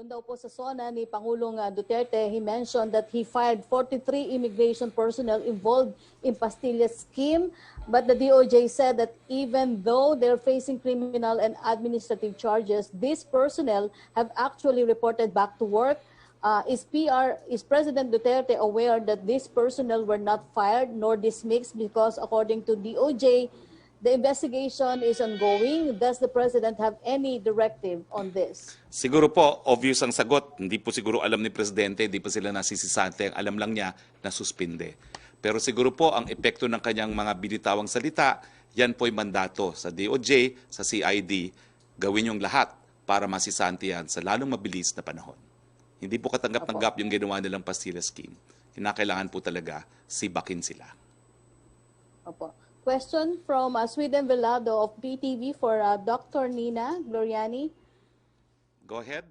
Doon daw po sa SONA ni Pangulong Duterte, he mentioned that he fired 43 immigration personnel involved in Pastillas scheme. But the DOJ said that even though they're facing criminal and administrative charges, these personnel have actually reported back to work. Is President Duterte aware that these personnel were not fired nor dismissed because according to DOJ, the investigation is ongoing? Does the President have any directive on this? Siguro po, obvious ang sagot. Hindi po siguro alam ni Presidente, hindi pa sila nasisisante. Ang alam lang niya na suspinde. Pero siguro po, ang epekto ng kanyang mga binitawang salita, yan po'y mandato sa DOJ, sa CID, gawin yung lahat para masisante yan sa lalong mabilis na panahon. Hindi po katanggap-tanggap yung ginawa nilang Pastillas scheme. Kinakailangan po talaga sibakin sila. Opo. Question from Sweden Velado of PTV for Dr. Nina Gloriani. Go ahead.